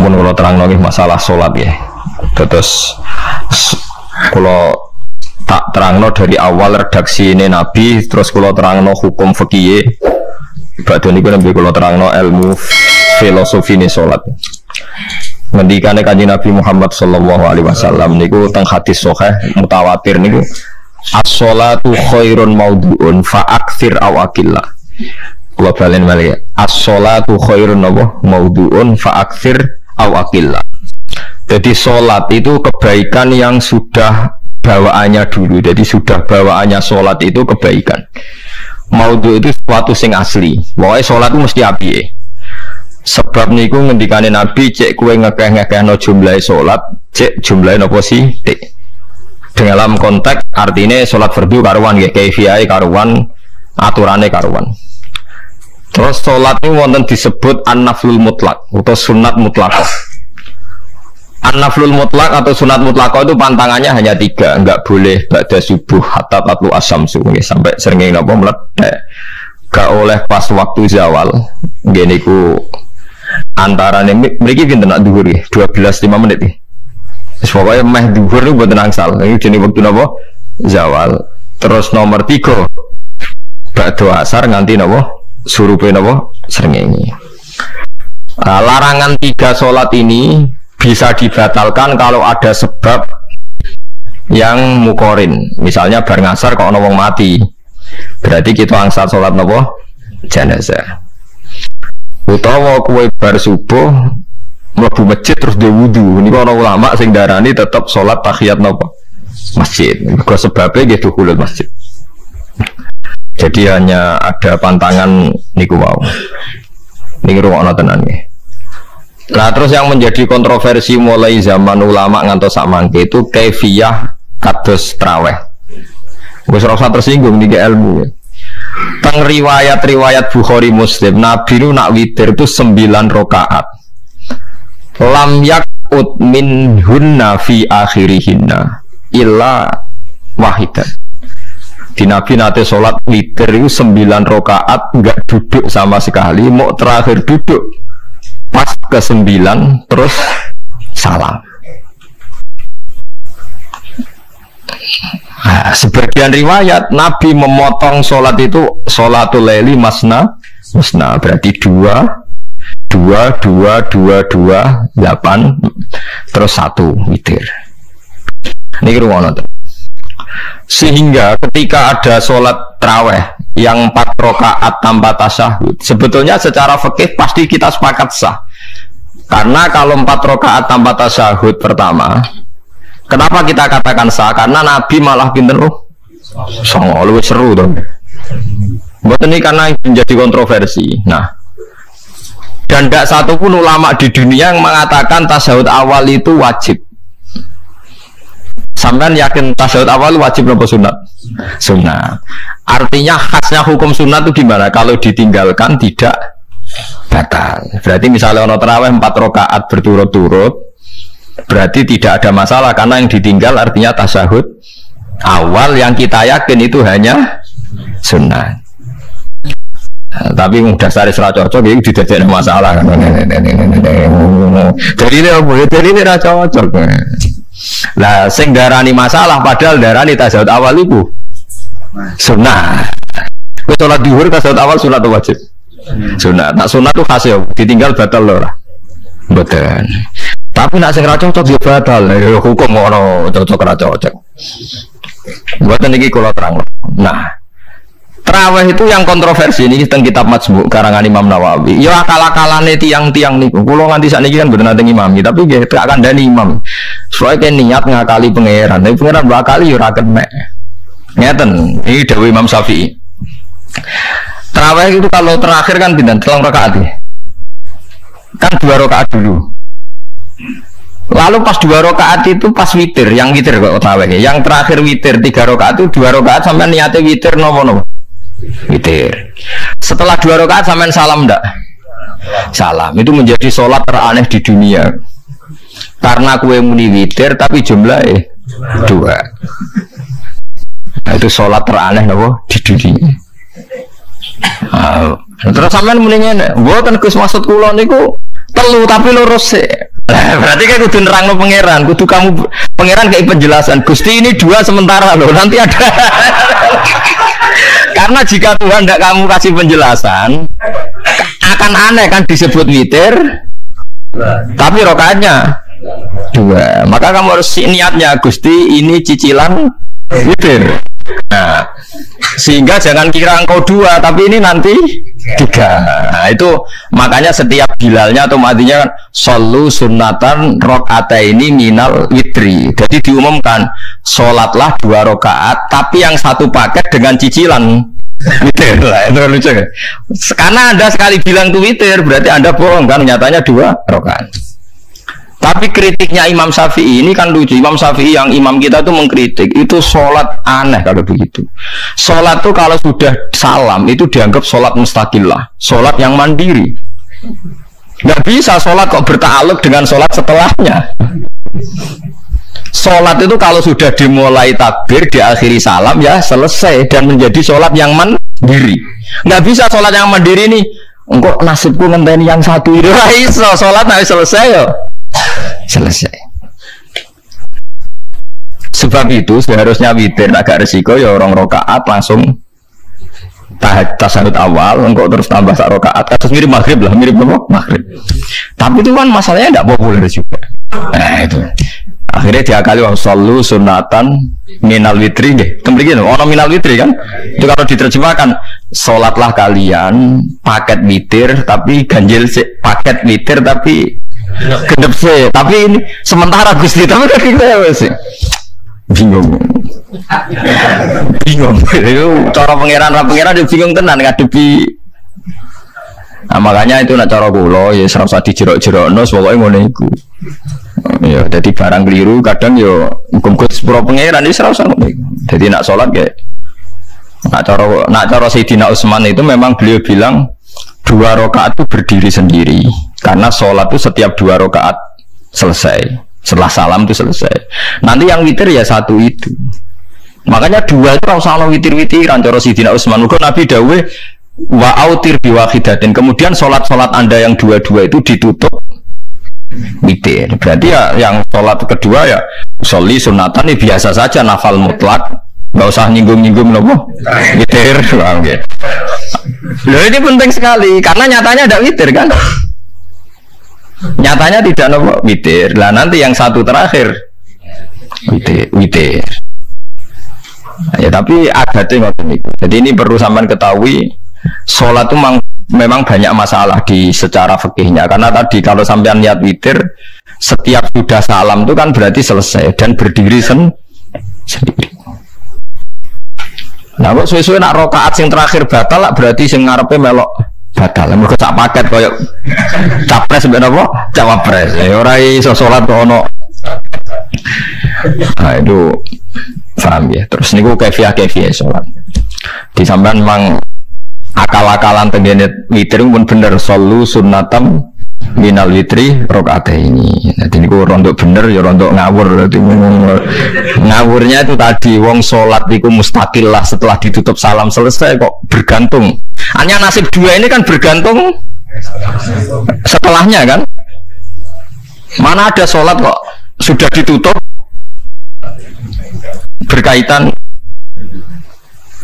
mun kula terangno nggih masalah salat ya. Terus kula tak terangno dari awal redaksi ini Nabi, terus kula terangno hukum fikih. Badhe niku nembe kula terangno ilmu filosofi ini salat. Ngendikane Kanjeng Nabi Muhammad sallallahu alaihi wasallam niku teng hadis sahih mutawatir niku as-sholatu khairun maudhu'un fa aktsir aw aqillah. Kula balen malih as-sholatu khairun maudhu'un fa aktsir aw aqillah. Jadi salat itu kebaikan yang sudah bawaannya dulu. Jadi sudah bawaannya salat itu kebaikan. Maudhu itu sesuatu sing asli. Pokoknya salat itu mesti apike. Sebab niku ngendikane Nabi cek kowe ngekeh-ngekehno jumlah salat, cek jumlahe napa sih? Dalam konteks artinya salat fardu karuan nggih, kaifiyahe karuan, aturane karuan. Terus salat niku wonten disebut an-naflul mutlak atau sunat mutlaqah. An-naflul mutlak atau sunat mutlaqah itu pantangannya hanya 3, enggak boleh ba'da subuh hatta tatlu asyamsu nggih, sampai srengenge napa mledek. Gak oleh pas waktu zawal nggih niku antarane mriki pinten nak dhuwur nggih 12:05 menit nggih. Wis pokoke meh dhuwur niku mboten angsal. Iki jenenge wektu napa? Zawal. Terus nomor 3 ba'da asar nganti napa? Surupe napa? Srengenge. Larangan 3 salat ini bisa dibatalkan kalau ada sebab yang mukorin. Misalnya bar ngasar kok ana wong mati. Berarti kita angsal salat napa? Jenazah. Utawa kowe bar subuh mlebu masjid terus dia wudu. Niku ana ulama sing darani tetep salat tahiyat napa? Masjid. Mergo sebabe nggih dukhulul masjid. Jadi hanya ada pantangan niku wau. Niki rungokno tenan nggih. Nah terus yang menjadi kontroversi mulai zaman ulama ngantos samangke itu kaifiyah kados traweh. Wis ora tersinggung niki ilmu. Teng riwayat-riwayat Bukhari Muslim Nabi nu nak witir itu 9 rakaat. Lam yakut min hunna fi akhirihinna illa wahidan. Di Nabi nate sholat witir itu 9 rakaat enggak duduk sama sekali, mau terakhir duduk pas ke-9 terus salam. Nah, sebagian riwayat Nabi memotong sholat itu sholatul laili masna berarti 2 8 terus 1 witir. Ini rumono. Sehingga ketika ada sholat tarawih yang 4 rakaat tanpa tasyahud, sebetulnya secara fikih pasti kita sepakat sah. Karena kalau 4 rakaat tanpa tasyahud pertama, kenapa kita katakan sah? Karena Nabi malah pinter songo luwih seru dong. Buat ini karena menjadi kontroversi. Nah, dan tidak satu pun ulama di dunia yang mengatakan tasyahud awal itu wajib. Sampean yakin tasyahud awal wajib atau sunat? Sunat. Artinya khasnya hukum sunat itu gimana? Kalau ditinggalkan tidak batal. Berarti misalnya ono tarawih 4 rakaat berturut-turut, berarti tidak ada masalah karena yang ditinggal artinya tasyahud awal yang kita yakin itu hanya sunat. Nah, tapi mudah sari serah cocok itu tidak ada masalah. Jadi ini rasa cocok. Lah sing darani masalah padahal darani tasyahud awal itu sunat. Kowe salat zuhur tasyahud awal sunat atau wajib? Sunat. Nak sunat tuh khas ya, ditinggal batal lho ora. Mboten. Tapi nak sing ra cocok ya batal. Ya hukum ono cocok ra cocok. Mboten iki kula terang. Nah, tarawih itu yang kontroversi ini teng kitab Majmu' karangan Imam Nawawi. Ya akal-akalane tiang-tiang niku. Kula nganti sakniki kan mboten nate ngimami, tapi nggih tak kandhani imam. Soale niat ngakali pangeran. Tapi pangeran bakali ya ora kenek. Ngeten, iki dawuh Imam Syafi'i. Tarawih itu kalau terakhir kan pinten 3 rakaat ya. Kan 2 rakaat dulu. Lalu pas 2 rakaat itu pas witir, yang witir kok tarawih. Yang terakhir witir 3 rakaat itu 2 rakaat sampai niate witir nopo-nopo. Witir. Setelah 2 rakaat sampean salam ndak? Salam. Itu menjadi sholat teraneh di dunia. Karena kue muni witir tapi jumlahnya 2. Nah, itu sholat teraneh napa di dunia. Terus sampean muni ngene, mboten Gus maksud kula niku 3 tapi lurus sik. Berarti kan kudu nerangno pangeran, kudu kamu pangeran kayak penjelasan. Gusti ini dua sementara loh, nanti ada. Karena jika Tuhan tidak kamu kasih penjelasan, akan aneh kan disebut witir, tapi rokaatnya dua. Maka kamu harus niatnya Gusti ini cicilan witir. Nah, sehingga jangan kira engkau dua, tapi ini nanti tiga. Nah, itu makanya setiap bilalnya atau matinya kan solu sunnatan rokataini minal witri. Jadi diumumkan sholatlah 2 rakaat, tapi yang satu paket dengan cicilan witir lah. Itu lucu kan? Karena Anda sekali bilang itu witir, berarti Anda bohong kan? Nyatanya 2 rakaat. Tapi kritiknya Imam Syafi'i ini kan lucu. Imam Syafi'i yang imam kita tuh mengkritik itu sholat aneh kalau begitu. Sholat tuh kalau sudah salam itu dianggap sholat mustaqillah, sholat yang mandiri. Nggak bisa sholat kok bertakluk dengan sholat setelahnya. Sholat itu kalau sudah dimulai takbir diakhiri salam ya selesai dan menjadi sholat yang mandiri. Nggak bisa sholat yang mandiri nih. Engkau nasibku ngenteni yang satu itu iso sholat harus selesai yo. Selesai. Sebab itu seharusnya witir agak resiko ya orang rokaat langsung tasahud awal, engkau terus tambah sak rokaat. Kasus mirip maghrib lah, mirip apa? Maghrib. Tapi itu kan masalahnya tidak populer juga. Nah itu. Akhirnya diakali wong sallu sunatan minal witri deh. Kembali orang minal witri kan? Itu kalau diterjemahkan sholatlah kalian paket witir tapi ganjil paket witir tapi gendep sih, tapi ini sementara Gusti, tapi kan kita sih bingung. Itu cara pangeran dia bingung tenan ngadepi. Nah, makanya itu nak cara kula ya serasa dijerok-jerokno pokoknya ngono iku. Ya jadi barang keliru kadang yo muga-muga sepuro pangeran iki serasa ngono iku. Jadi nak salat kayak nak cara Sayyidina Utsman itu memang beliau bilang 2 rakaat itu berdiri sendiri karena sholat itu setiap 2 rakaat selesai, setelah salam itu selesai. Nanti yang witir ya satu itu. Makanya 2 itu rasa witir-witiran cara Sayyidina Utsman. Maka Nabi dawuh wa autir biwahidatin. Kemudian sholat Anda yang 2 itu ditutup witir. Berarti ya yang sholat kedua ya sholli sunatan ya biasa saja nafal mutlak. Nggak usah nyinggung-nyinggung loh, witir, oke. Loh ini penting sekali karena nyatanya ada witir kan? Nyatanya tidak nopo witir. Lah nanti yang satu terakhir witir. Ya tapi adatnya ngoten niku. Jadi ini perlu sampean ketahui, sholat itu memang banyak masalah di secara fikihnya karena tadi kalau sampean niat witir setiap sudah salam itu kan berarti selesai dan berdiri sendiri. Nah kok suwe-suwe nak rokaat sing terakhir batal lah berarti sing ngarepe melok batal. Mergo sak paket koyo capres mbek napa? Cawapres. Ya ora iso salat kok ono. Nah itu paham ya. Terus niku kefiah salat. Di sampean memang akal-akalan tengene witir pun bener sallu sunnatam minal witri rokaat ini. Jadi niku rontok bener ya rontok ngawur. Ngawurnya itu tadi wong sholat niku mustaqil lah setelah ditutup salam selesai kok bergantung. Hanya nasib 2 ini kan bergantung setelahnya kan. Mana ada sholat kok sudah ditutup berkaitan.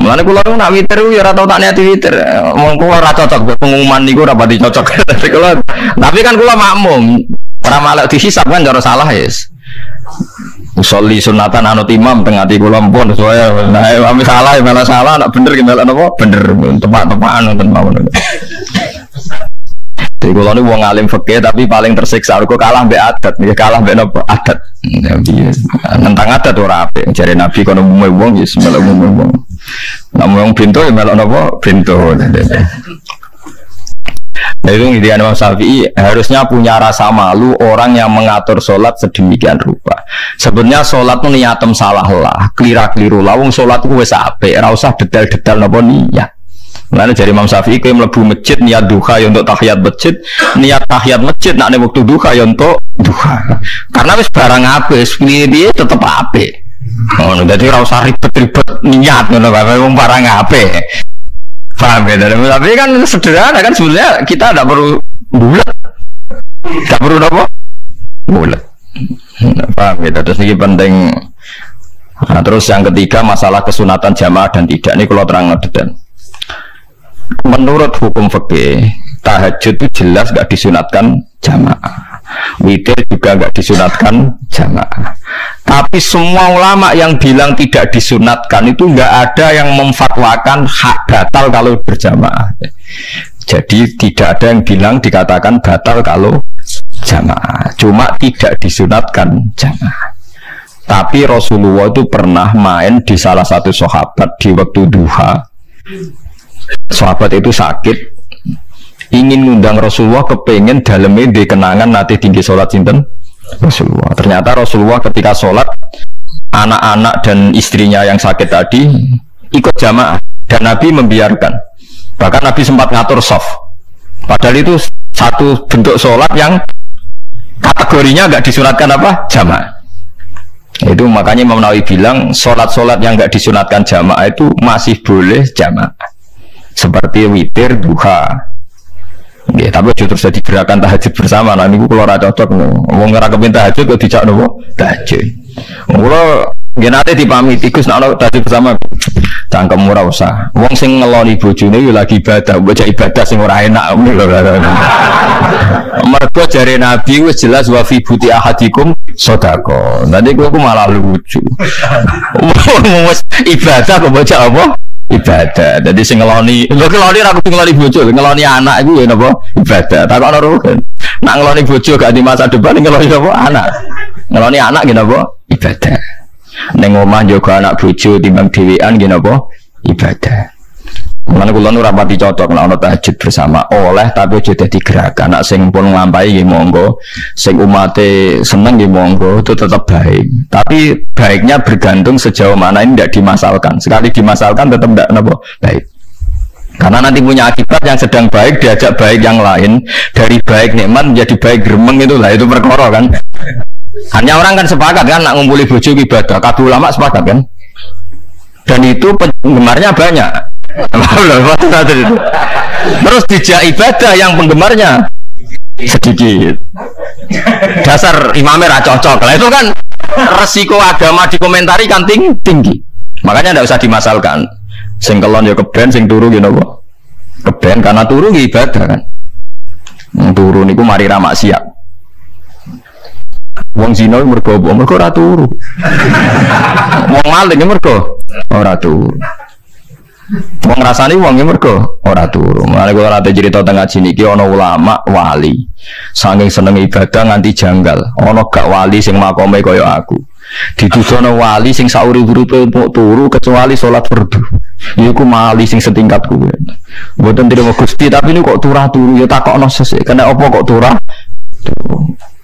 Mulane kula nu nak witir ya ora tau tak niati witir. Wong kula ora cocok pengumuman niku ora pati cocok. Tapi kan kula makmum. Ora malah dihisab kan cara salah yes. Usolli sunatan anut imam teng ati kula mpun saya. Nah, ame salah ya malah salah, nak bener ki malah napa? Bener tepak-tepakan wonten mawon. Jadi kalau ini wong alim fikih tapi paling tersiksa kok kalah mbek adat, ya kalah mbek napa adat. Tentang adat ora apik. Jare Nabi kono umume wong ya melok umume wong. Nek wong pintu ya melok napa pintu. Nah itu intinya Imam Syafi'i harusnya punya rasa malu orang yang mengatur sholat sedemikian rupa. Sebenarnya sholat itu niatem salah lah, keliru lah. Wong sholat itu wes apik, ora usah detail-detail napa niat. Mulane dari Imam Syafi'i kowe mlebu masjid niat duha ya untuk tahiyat masjid, niat tahiyat masjid nek waktu duha ya untuk duha. Karena wis barang apik, piye tetep apik. Ngono dadi ora usah ribet-ribet niat ngono bae wong barang apik. Paham ya? Tapi kan sederhana kan sebenarnya kita tidak perlu bulat, tidak perlu apa? bulat. Paham ya? Terus ini penting. Nah, terus yang ketiga masalah kesunatan jamaah dan tidak, ini kalau terang detail. Menurut hukum fikih tahajud itu jelas gak disunatkan jamaah, witir juga gak disunatkan jamaah. Tapi semua ulama yang bilang tidak disunatkan itu gak ada yang memfatwakan hak batal kalau berjamaah. Jadi tidak ada yang bilang dikatakan batal kalau jamaah, cuma tidak disunatkan jamaah. Tapi Rasulullah itu pernah main di salah satu sahabat di waktu duha. Sahabat itu sakit, ingin ngundang Rasulullah, kepengen dalamnya di kenangan nanti tinggi sholat sinten Rasulullah. Ternyata Rasulullah ketika sholat, anak-anak dan istrinya yang sakit tadi ikut jamaah dan Nabi membiarkan. Bahkan Nabi sempat ngatur soft. Padahal itu satu bentuk sholat yang kategorinya nggak disunatkan apa? Jamaah. Itu makanya Imam Nawawi bilang sholat-sholat yang nggak disunatkan jamaah itu masih boleh jamaah, seperti witir, duha. Ya, tapi terus jadi gerakan tahajud bersama. Nah ini kalau rada cocok, ngomong ngerakepin tahajud kok dijak nopo tahajud. Kalau genate dipamit tikus nak tahajud bersama, cangkem ora usah. Wong sing ngeloni bojone yo lagi ibadah, bocah ibadah sing ora enak. Mergo jare Nabi wis jelas wa fi buti ahadikum sedekah. Nanti aku malah lucu. Wis ibadah kok bocah apa? Ibadah. Jadi sing ngeloni, lho ngeloni ra kudu ngeloni bojo, ngeloni anak iku ya napa? Ibadah. Takokno rugen. Nak ngeloni bojo gak di masa depan ngeloni apa? Anak. Ngeloni anak nggih napa? Ibadah. Ning omah njogo anak bojo timbang dhewean nggih napa? Ibadah. Mulane kula nu rapati cocok nek ana tahajud bersama oleh tapi aja dadi gerakan. Nek sing pun nglampahi nggih monggo, sing umate seneng nggih monggo, itu tetap baik. Tapi baiknya bergantung sejauh mana ini tidak dimasalkan. Sekali dimasalkan tetap tidak napa baik. Karena nanti punya akibat yang sedang baik diajak baik yang lain, dari baik nikmat menjadi baik gremeng, itulah itu perkara kan. Hanya orang kan sepakat kan nak ngumpuli bojo ibadah, kabeh ulama sepakat kan. Dan itu penggemarnya banyak. Terus dijak ibadah yang penggemarnya sedikit. Dasar imamnya ra cocok. Lah itu kan resiko agama dikomentari kan tinggi. Makanya tidak usah dimasalkan. Sing kelon ya keben, sing turu ya napa? Keben karena turu ya ibadah kan. Turu niku mari ra maksiat. Wong zina mergo ora turu. Wong maling mergo ora turu. Wong rasane wong mergo ora turu. Mulane kula ate cerita teng ngaji niki ana ulama wali. Saking seneng ibadah nganti janggal. Ana gak wali sing makome kaya aku. Dituduhno wali sing sauri-uripe turu kecuali salat fardu. Iku wali sing setingkatku. Mboten trimo Gusti, tapi ini kok turah-turu ya takokno sesuk. Kena apa kok turah?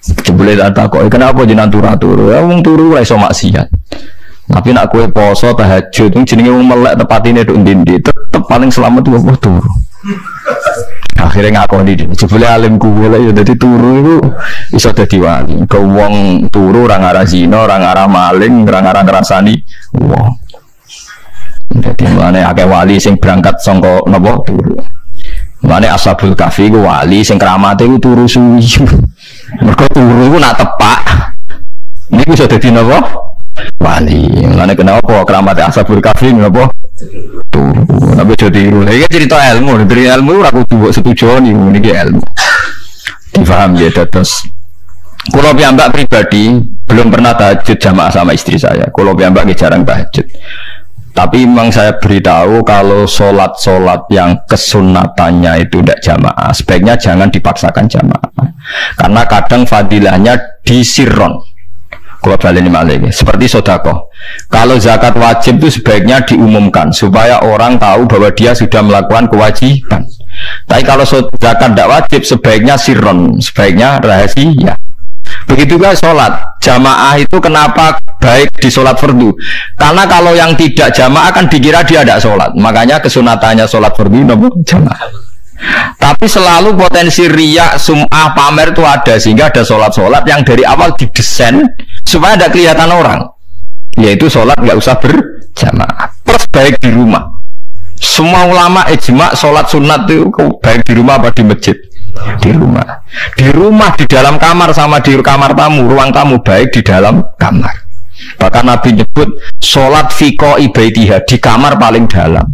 Jebule tak takoki kenapa jenengan turah-turu? Ya wong turu ora iso maksiat. Tapi nak kue poso tahajud itu jenenge wong melek tepatine nduk ndi tetep paling selamat itu apa turu. Akhirnya ngakoni jebule alim kuwe ya dadi turu itu iso dadi wali. Ke wong turu ora ngarah zina, ora ngarah maling, ora ngarah ngrasani wong. Dadi mulane akeh wali sing berangkat saka napa turu. Mulane Ashabul Kahfi ku wali sing kramate ku turu suwi. Mergo turu iku nak tepak. Niku iso dadi napa? Wali. Mulane kenapa keramat Ashabul Kahfi napa? Turu. Tapi aja tiru. Iki cerita ilmu, dari ilmu ora kudu setuju niki ilmu. Difaham ya terus. Kalau piyambak pribadi belum pernah tahajud jamaah sama istri saya. Kalau piyambak jarang tahajud. Tapi memang saya beritahu kalau sholat-sholat yang kesunatannya itu tidak jamaah, sebaiknya jangan dipaksakan jamaah. Karena kadang fadilahnya disirron. Kalau balik ini malah seperti sodako. Kalau zakat wajib itu sebaiknya diumumkan supaya orang tahu bahwa dia sudah melakukan kewajiban. Tapi kalau zakat tidak wajib sebaiknya sirron, sebaiknya rahasia. Begitu juga sholat jamaah itu kenapa baik di sholat fardu? Karena kalau yang tidak jamaah kan dikira dia tidak sholat. Makanya kesunatannya sholat fardu namun jamaah. Tapi selalu potensi riya, sum'ah, pamer itu ada, sehingga ada sholat-sholat yang dari awal didesain supaya tidak kelihatan orang. Yaitu sholat nggak usah berjamaah. Plus baik di rumah. Semua ulama ijma sholat sunat itu baik di rumah apa di masjid. Di rumah. Di rumah, di dalam kamar sama di kamar tamu, ruang tamu baik di dalam kamar. Bahkan Nabi nyebut sholat fiko ibaitiha di kamar paling dalam.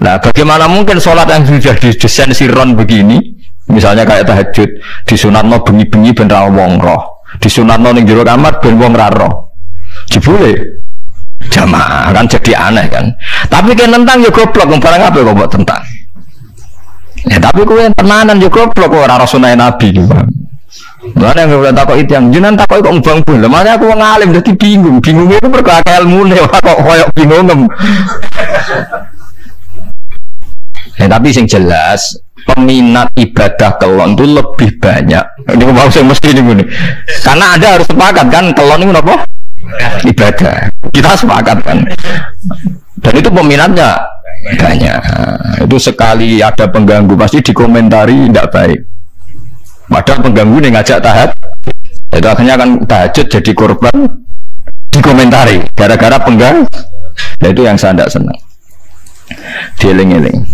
Nah, bagaimana mungkin sholat yang sudah didesain siron begini, misalnya kayak tahajud, disunatno bengi-bengi ben ra wong roh, disunatno ning jero kamar ben wong ra roh. Jebule jamaah kan jadi aneh kan. Tapi kan tentang ya goblok, barang apa kok mbok tentang. Ya tapi kowe tenanan yo goblok ora sunah Nabi iki, Bang. Mana yang boleh takut itu yang jenengan takut kok ngubang pun. Makanya aku ngalim jadi bingung. Bingungnya itu berkah ilmu nih, kok koyok bingung. Ya tapi sing jelas peminat ibadah kelon itu lebih banyak. Ini mau saya mesti ini. Karena Anda harus sepakat kan kelon ini apa? Ibadah. Kita sepakat kan. Dan itu peminatnya banyak. Itu sekali ada pengganggu pasti dikomentari tidak baik. Padahal pengganggu ini ngajak tahajud, itu akhirnya kan tahajud jadi korban dikomentari gara-gara pengganggu. Nah itu yang saya tidak senang. Dieling-eling.